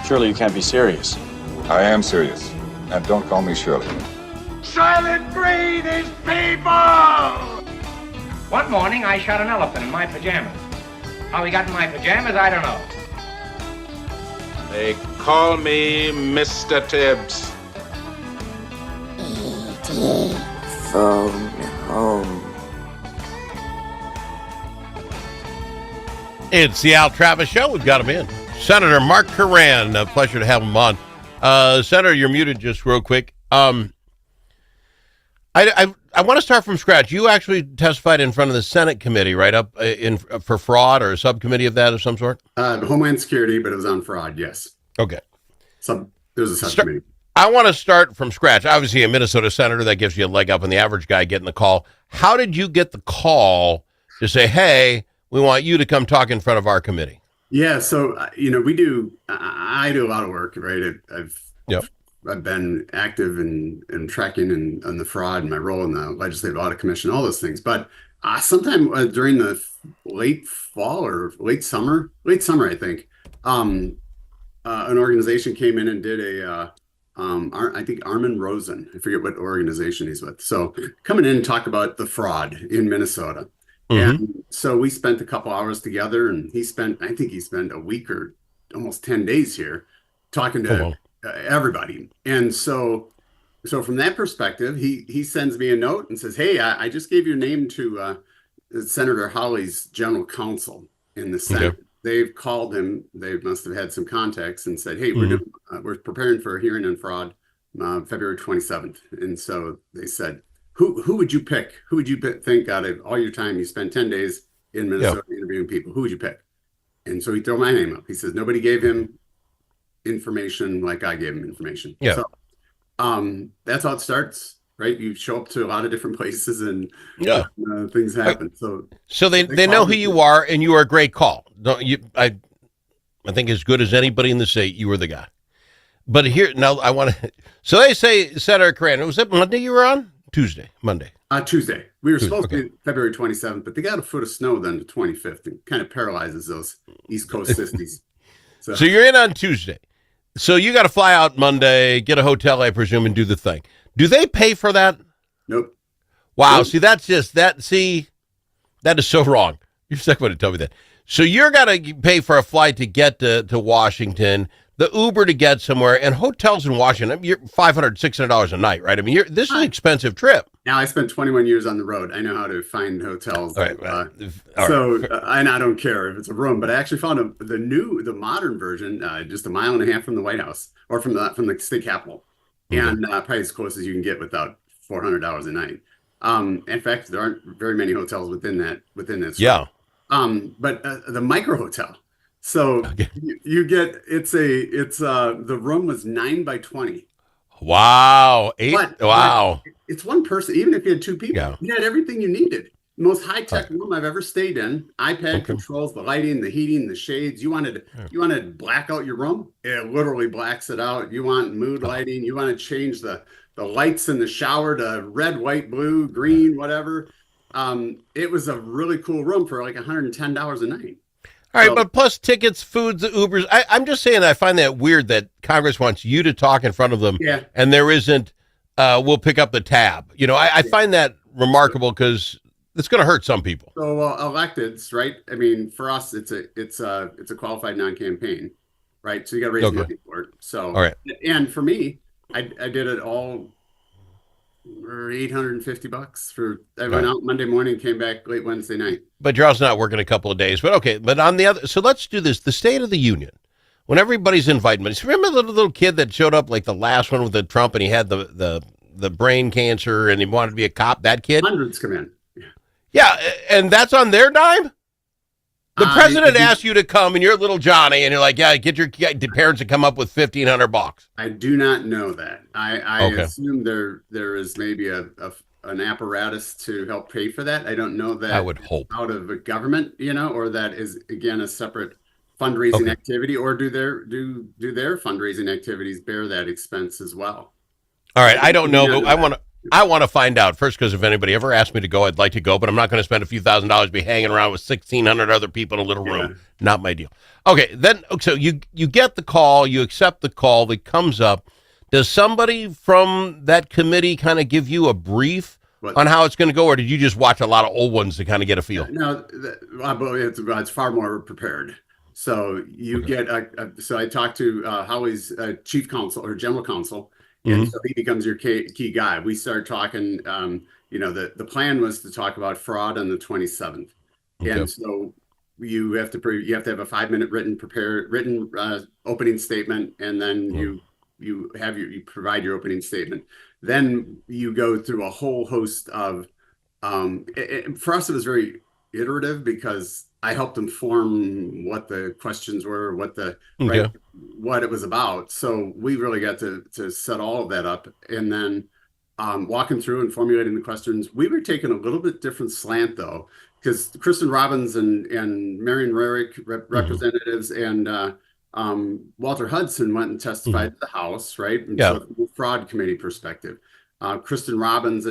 Surely you can't be serious. I am serious. And don't call me Shirley. Silent breed is people! One morning, I shot an elephant in my pajamas. How he got in my pajamas, I don't know. They call me Mr. Tibbs. E.T. phone home. It's the Al Travis Show. We've got him in. Senator Mark Koran. A pleasure to have him on. Senator, you're muted just real quick. I want to start from scratch. You actually testified in front of the Senate committee, right, up for fraud or a subcommittee of that of some sort? Homeland Security, but it was on fraud, yes. Okay. There's a subcommittee. I want to start from scratch. Obviously, a Minnesota senator, that gives you a leg up on the average guy getting the call. How did you get the call to say, hey, we want you to come talk in front of our committee? Yeah, so, I do a lot of work, right? I've been active in tracking and the fraud and my role in the Legislative Audit Commission, all those things. But sometime during the late fall or late summer, I think, an organization came in and did I think Armin Rosen, I forget what organization he's with. So coming in and talk about the fraud in Minnesota. Mm-hmm. And so we spent a couple hours together, and I think he spent a week or almost 10 days here talking to everybody. And so from that perspective, he sends me a note and says, hey, I just gave your name to Senator Hawley's general counsel in the Senate. Okay. They've called him. They must have had some contacts and said, hey, we're preparing for a hearing on fraud February 27th. And so they said, who would you pick? Who would you think out of all your time? You spent 10 days in Minnesota interviewing people. Who would you pick? And so he threw my name up. He says, nobody gave him information like I gave him information. Yeah. So that's how it starts, right? You show up to a lot of different places and things happen. So they know who you are, and you are a great call. Don't you? I think as good as anybody in the state, you were the guy. But here now, I want to. So they say, Senator Koran, was that Monday you were on? Monday. Tuesday. We were supposed to be February 27th, but they got a foot of snow then the 25th. It kind of paralyzes those East Coast sisties. So you're in on Tuesday. So you got to fly out Monday, get a hotel, I presume, and do the thing. Do they pay for that? Nope. Wow. Nope. See, that's just that. See, that is so wrong. You're stuck with it. Tell me that. So you're going to pay for a flight to get to Washington, the Uber to get somewhere, and hotels in Washington, you're $500, $600 a night, right? I mean, this is an expensive trip. Now, I spent 21 years on the road. I know how to find hotels. All right. And I don't care if it's a room, but I actually found the modern version, just a mile and a half from the White House or from the state capitol, and probably as close as you can get without $400 a night. In fact, there aren't very many hotels within that. Yeah. But the micro hotel. So you get the room was 9 by 20. Wow. But it's one person. Even if you had two people, you had everything you needed. Most high-tech room I've ever stayed in. iPad controls the lighting, the heating, the shades. You wanted to black out your room? It literally blacks it out. You want mood lighting. You want to change the lights in the shower to red, white, blue, green, whatever. It was a really cool room for like $110 a night. All right, but plus tickets, foods, the Ubers. I'm just saying I find that weird that Congress wants you to talk in front of them, and there isn't, we'll pick up the tab. I find that remarkable because it's going to hurt some people. So electeds, right? I mean, for us, it's a qualified non-campaign, right? So you got to raise money for it. So, and for me, I did it all for $850 I went out Monday morning, came back late Wednesday night. But you're also not working a couple of days. But okay, but on the other, so let's do this. The State of the Union, when everybody's invited, remember the little kid that showed up like the last one with the Trump, and he had the brain cancer, and he wanted to be a cop. That kid. Hundreds come in. Yeah, and that's on their dime. The president asked you to come, and you're little Johnny, and you're like, yeah, get your parents to come up with $1,500. I do not know that. I assume there is maybe an apparatus to help pay for that. I don't know that. I would hope out of the government, or that is again a separate fundraising activity, or do their fundraising activities bear that expense as well? All right, I don't know, but I want to find out first, because if anybody ever asked me to go, I'd like to go, but I'm not going to spend a few $1,000s be hanging around with 1,600 other people in a little room. Not my deal. Okay, then so you get the call, you accept the call that comes up. Does somebody from that committee kind of give you a brief on how it's going to go, or did you just watch a lot of old ones to kind of get a feel? No, it's far more prepared. So you get so I talked to Howie's chief counsel or general counsel, and so he becomes your key guy. We start talking. The plan was to talk about fraud on the 27th, and so you have to have a 5-minute written opening statement, and then you provide your opening statement. Then you go through a whole host of. For us, it was very iterative because I helped inform what the questions were, what it was about. So we really got to set all of that up, and then walking through and formulating the questions. We were taking a little bit different slant though, because Kristen Robbins and Marion Rarick, representatives, and Walter Hudson went and testified to the House, right? And so from the fraud committee perspective, Kristen Robbins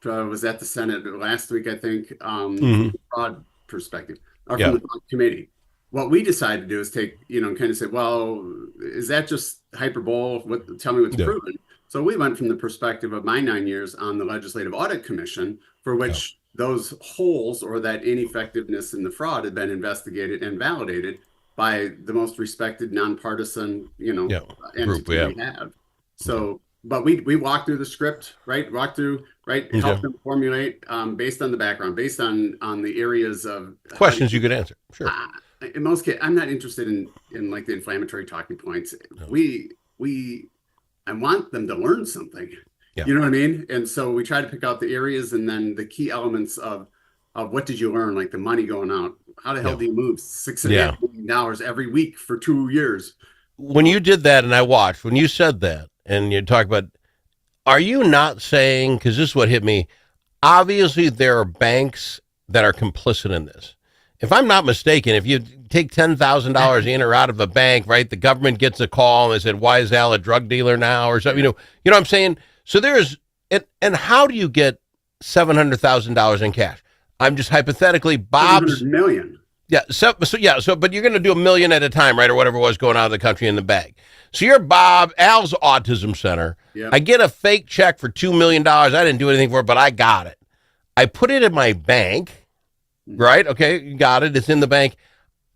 was at the Senate last week, I think, from the fraud perspective, or from the fraud committee. What we decided to do is take, and kind of say, well, is that just hyperbole? Tell me what's proven. So we went from the perspective of my 9 years on the Legislative Audit Commission, for which those holes or that ineffectiveness in the fraud had been investigated and validated by the most respected nonpartisan, entity we have. So, but we walked through the script, right? Help them formulate based on the background, based on the areas of questions you could answer. Sure. In most cases, I'm not interested in like the inflammatory talking points. No. I want them to learn something. Yeah. You know what I mean? And so we try to pick out the areas and then the key elements of what did you learn, like the money going out. How the hell do you move $6.5 million every week for 2 years? When you did that, and I watched, when you said that, and you talk about, are you not saying, because this is what hit me, obviously there are banks that are complicit in this. If I'm not mistaken, if you take $10,000 in or out of a bank, right, the government gets a call and they said, why is Al a drug dealer now? Or something, you know what I'm saying? So there's, and how do you get $700,000 in cash? I'm just hypothetically, Bob's $700 million. Yeah. But you're going to do $1 million at a time, right? Or whatever was going on in the country in the bag. So you're Al's Autism Center. Yep. I get a fake check for $2 million. I didn't do anything for it, but I got it. I put it in my bank, right? Okay. You got it. It's in the bank.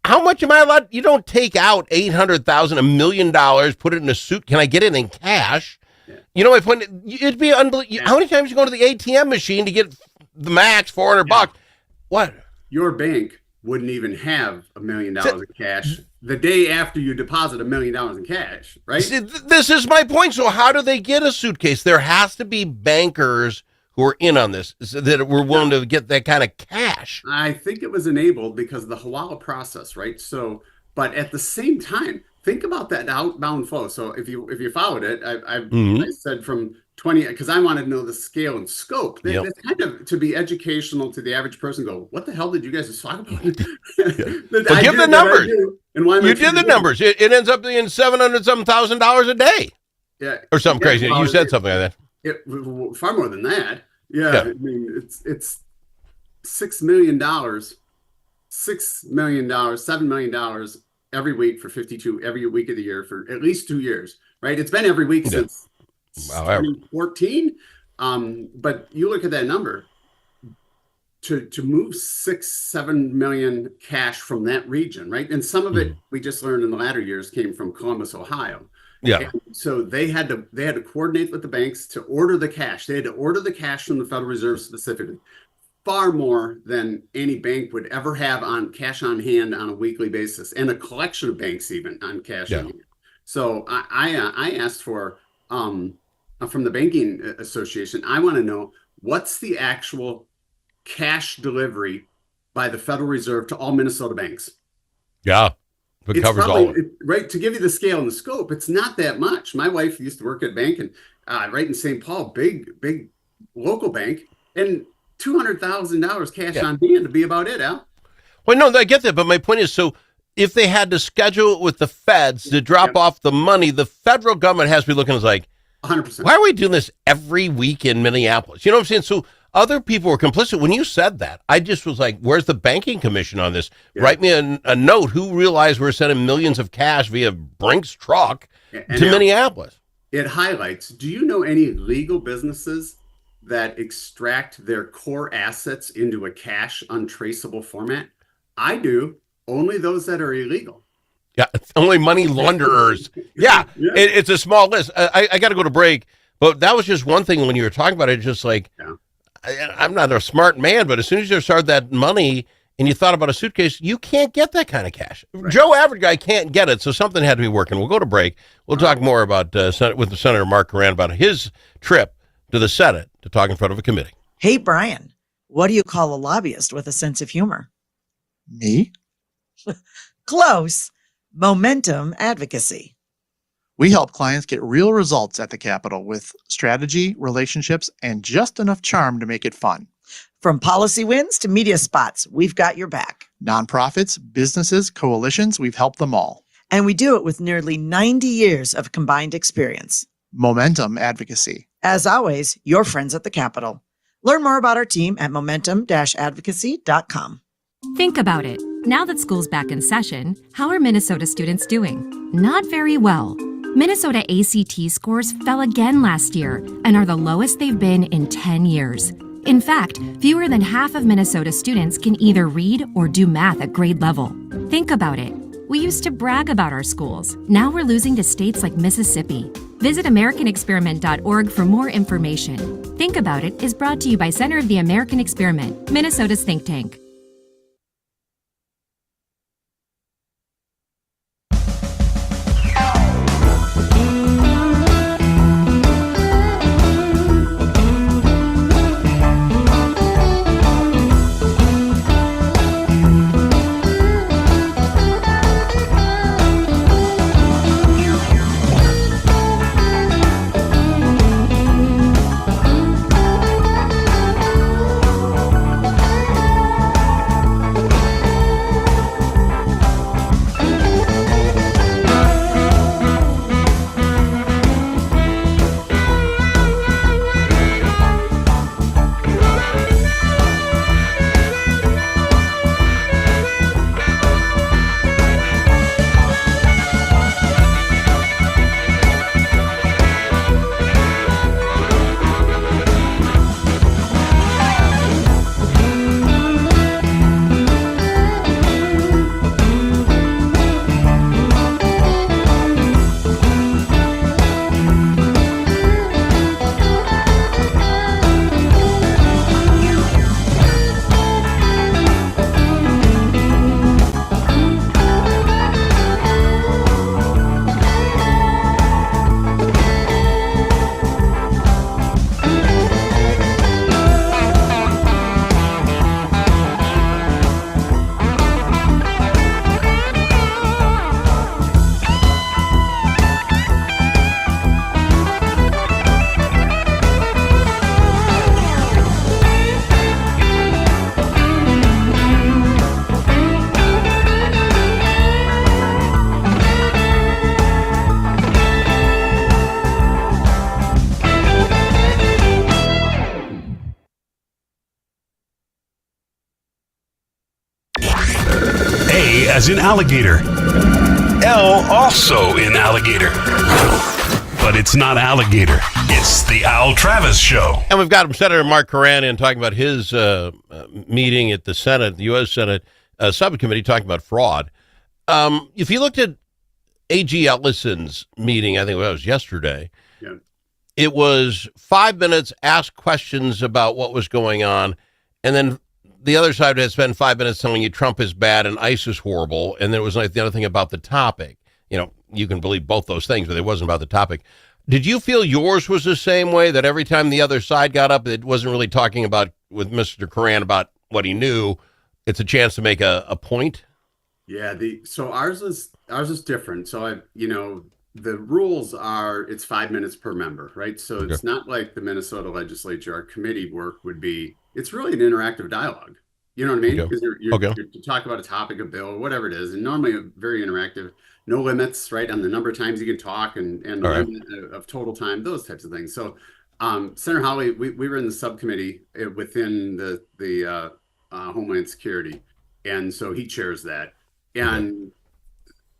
How much am I allowed? You don't take out $800,000, $1 million, put it in a suit. Can I get it in cash? Yeah. You know, it'd be unbelievable. Yeah. How many times you go to the ATM machine to get the max $400? What? Your bank wouldn't even have $1 million in cash the day after you deposit $1 million in cash, right? See, this is my point. So how do they get a suitcase? There has to be bankers who are in on this, that were willing to get that kind of cash. I think it was enabled because of the Hawala process, right? So, but at the same time, think about that outbound flow. So if you followed it, I said from 20, because I wanted to know the scale and scope. It's kind of to be educational to the average person. Go, what the hell did you guys just talk about? But give the numbers. And why you did the numbers. It ends up being $700,000 a day. Yeah, or something crazy. You said something like that. Far more than that. Yeah. I mean, it's $6 million, $7 million every week for 52 every week of the year for at least 2 years, right? It's been every week since 2014. But you look at that number, to move 6-7 million cash from that region, right? And some of it we just learned in the latter years came from Columbus, Ohio. Yeah. And so they had to coordinate with the banks to order the cash. They had to order the cash from the Federal Reserve specifically, far more than any bank would ever have on cash on hand on a weekly basis, and a collection of banks even on cash on hand. So I asked for from the Banking Association, I want to know what's the actual cash delivery by the Federal Reserve to all Minnesota banks. Yeah. It covers all of it. Right, to give you the scale and the scope, it's not that much. My wife used to work at a bank and right in St. Paul, big local bank, and $200,000 cash on hand to be about it, Al. Well, no, I get that, but my point is, so if they had to schedule it with the feds to drop off the money, the federal government has to be looking like, 100%. Why are we doing this every week in Minneapolis? You know what I'm saying? So other people were complicit. When you said that, I just was like, where's the banking commission on this? Yeah. Write me a note. Who realized we're sending millions of cash via Brink's truck to Minneapolis? It highlights, do you know any legal businesses that extract their core assets into a cash untraceable format? I do. Only those that are illegal. Yeah, it's only money launderers. Yeah, Yeah. It's a small list. I got to go to break, but that was just one thing when you were talking about it. Just like, Yeah. I'm not a smart man, but as soon as you started that money and you thought about a suitcase, you can't get that kind of cash. Right. Joe Average Guy can't get it, so something had to be working. We'll go to break. We'll talk more about with Senator Mark Koran about his trip to the Senate to talk in front of a committee. Hey, Brian, what do you call a lobbyist with a sense of humor? Me? Close. Momentum advocacy. We help clients get real results at the Capitol with strategy, relationships, and just enough charm to make it fun. From policy wins to media spots, we've got your back. Nonprofits, businesses, coalitions, we've helped them all. And we do it with nearly 90 years of combined experience. Momentum advocacy. As always, your friends at the Capitol. Learn more about our team at momentum-advocacy.com. Think about it. Now that school's back in session, how are Minnesota students doing? Not very well. Minnesota ACT scores fell again last year and are the lowest they've been in 10 years. In fact, fewer than half of Minnesota students can either read or do math at grade level. Think about it. We used to brag about our schools. Now we're losing to states like Mississippi. Visit AmericanExperiment.org for more information. Think About It is brought to you by Center of the American Experiment, Minnesota's think tank. As in alligator. L also in alligator. But it's not alligator. It's the Al Travis Show. And we've got Senator Mark Koran in talking about his meeting at the Senate, the U.S. Senate subcommittee, talking about fraud. If you looked at A.G. Ellison's meeting, I think it was yesterday, Yeah. it was 5 minutes, ask questions about what was going on, and then the other side had spent 5 minutes telling you Trump is bad and ICE is horrible, and there was like the other thing about the topic. You know, you can believe both those things, but it wasn't about the topic. Did you feel yours was the same way, that every time the other side got up, it wasn't really talking about, with Mr. Koran, about what he knew? It's a chance to make a point? Yeah, so ours is different. So the rules are it's 5 minutes per member, right? So it's not like the Minnesota legislature. Our committee work would be, it's really an interactive dialogue. You know what I mean? Okay. Because you're to talk about a topic, a bill, or whatever it is, and normally very interactive. No limits, right, on the number of times you can talk and All right. limit of total time, those types of things. So, Senator Hawley, we were in the subcommittee within the Homeland Security, and so he chairs that. And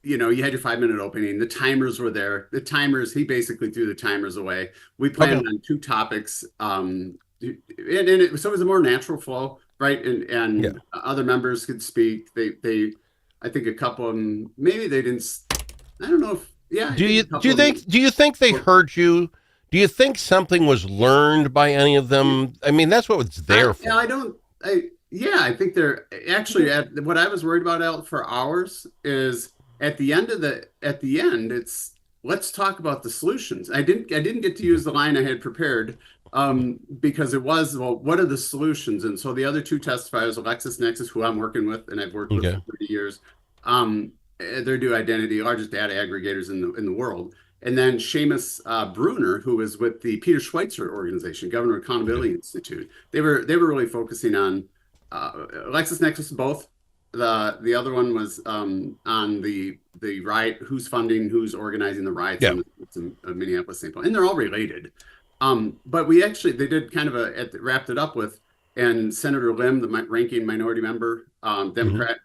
you know, you had your 5-minute opening. The timers were there. The timers, he basically threw the timers away. We planned on 2 topics, so it was a more natural flow, right? And other members could speak. They, I think a couple of them, maybe they didn't. I don't know if. Yeah. Do you think they heard you? Do you think something was learned by any of them? I mean, that's what it's there for. I think they're actually what I was worried about out for hours is at the end, it's let's talk about the solutions. I didn't get to use the line I had prepared because it was, well, what are the solutions? And so the other 2 testifiers, LexisNexis, who I'm working with and I've worked with for 30 years, they're Do Identity, largest data aggregators in the world. And then Seamus Bruner, who was with the Peter Schweitzer organization, Governor Accountability Institute. They were really focusing on LexisNexis both. The other one was on the riot, who's funding, who's organizing the riots in Minneapolis, St. Paul, and they're all related. But they did kind of wrapped it up with, and Senator Lim, the ranking minority member, Democrat,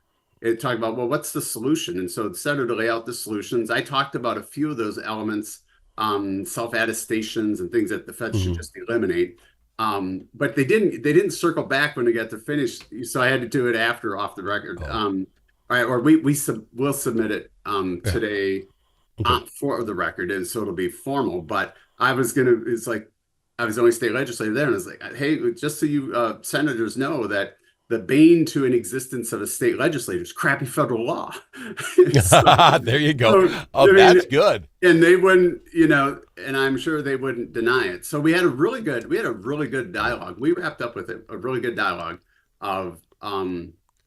it talked about, well, what's the solution? And so Senator to lay out the solutions. I talked about a few of those elements, self-attestations and things that the Fed should just eliminate. But they didn't circle back when they got to finish. So I had to do it after off the record. All right. Or we'll submit it, today for the record. And so it'll be formal, but I was the only state legislator there. And I was like, hey, just so you senators know that the bane to an existence of a state legislature is crappy federal law. There you go. That's good. And they wouldn't, and I'm sure they wouldn't deny it. So we had a really good dialogue. We wrapped up with a really good dialogue of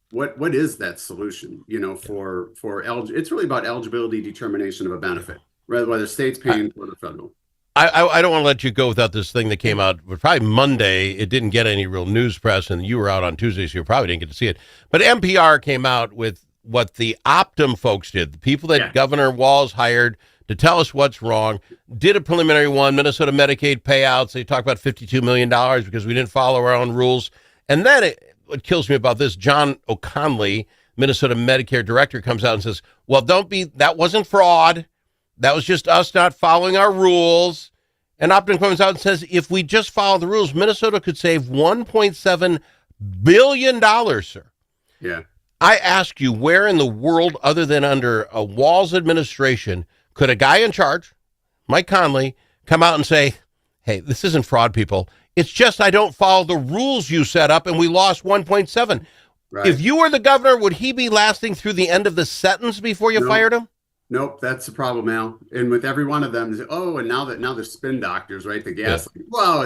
what is that solution, for it's really about eligibility determination of a benefit, whether states paying for the federal. I don't want to let you go without this thing that came out, but probably Monday. It didn't get any real news press, and you were out on Tuesday, so you probably didn't get to see it. But NPR came out with what the Optum folks did, the people that Governor Walz hired to tell us what's wrong, did a preliminary one, Minnesota Medicaid payouts. They talked about $52 million because we didn't follow our own rules. And then what kills me about this, John O'Conley, Minnesota Medicare director, comes out and says, well, that wasn't fraud. That was just us not following our rules. And Optum comes out and says, if we just follow the rules, Minnesota could save $1.7 billion, sir. Yeah. I ask you, where in the world, other than under a Walz administration, could a guy in charge, Mike Conley, come out and say, hey, this isn't fraud, people. It's just I don't follow the rules you set up, and we lost 1.7. Right. If you were the governor, would he be lasting through the end of the sentence before you fired him? Nope, that's the problem, Al. And with every one of them, and now they're spin doctors, right? The gas. Yeah. Well,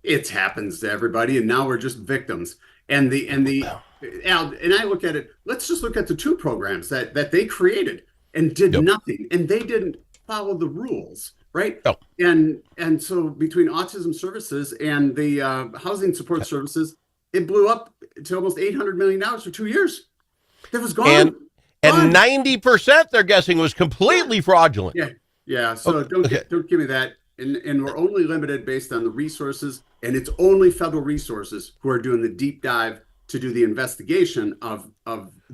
it happens to everybody, and now we're just victims. And Al, and I look at it. Let's just look at the 2 programs that they created and did nothing, and they didn't follow the rules, right? Oh. And so between autism services and the housing support services, it blew up to almost $800 million for 2 years. That was gone. And 90%, they're guessing, was completely fraudulent. Yeah. So don't give me that. And we're only limited based on the resources, and it's only federal resources who are doing the deep dive to do the investigation of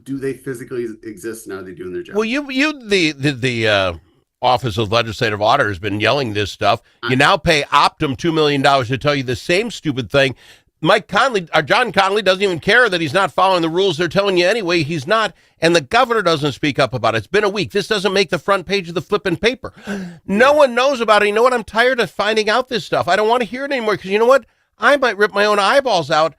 do they physically exist and are they doing their job? Well, the Office of Legislative Auditor has been yelling this stuff. You now pay Optum $2 million to tell you the same stupid thing. Mike Conley, or John Conley, doesn't even care that he's not following the rules. They're telling you anyway he's not, and the governor doesn't speak up about it. It's been a week. This doesn't make the front page of the flipping paper. No one knows about it. You know what? I'm tired of finding out this stuff. I don't want to hear it anymore because you know what? I might rip my own eyeballs out.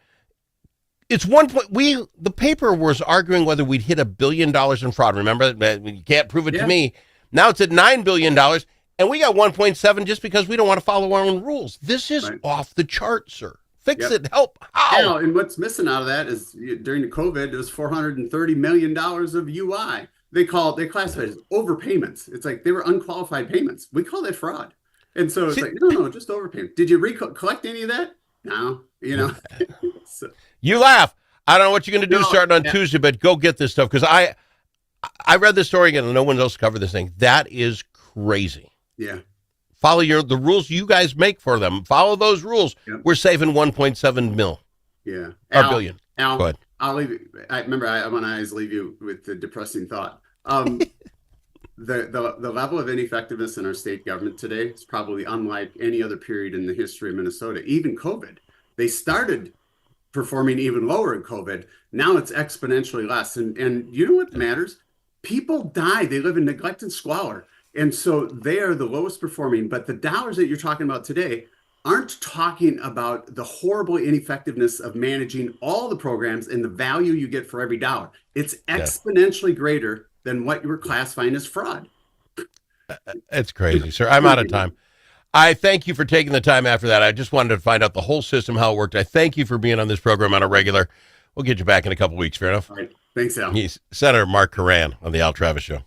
It's the paper was arguing whether we'd hit $1 billion in fraud. Remember, you can't prove it to me. Now it's at $9 billion, and we got 1.7 just because we don't want to follow our own rules. This is off the chart, sir. Fix it. Help. How? And what's missing out of that is during the COVID, it was $430 million of UI. They classify it as overpayments. It's like they were unqualified payments. We call that fraud. And so it's no, just overpayment. Did you collect any of that? No, You laugh. I don't know what you're going to do starting on Tuesday, but go get this stuff because I read this story again and no one else covered this thing. That is crazy. Yeah. Follow the rules you guys make for them. Follow those rules. Yep. We're saving 1.7 mil. Yeah. Or billion. Al, go ahead. I'll leave you. I want to always leave you with the depressing thought. The level of ineffectiveness in our state government today is probably unlike any other period in the history of Minnesota. Even COVID, they started performing even lower in COVID. Now it's exponentially less. And you know what matters? People die. They live in neglect and squalor. And so they are the lowest performing. But the dollars that you're talking about today aren't talking about the horrible ineffectiveness of managing all the programs and the value you get for every dollar. It's exponentially greater than what you were classifying as fraud. It's crazy, sir. I'm out of time. I thank you for taking the time after that. I just wanted to find out the whole system, how it worked. I thank you for being on this program on a regular. We'll get you back in a couple weeks. Fair enough? All right. Thanks, Al. He's Senator Mark Koran on the Al Travis Show.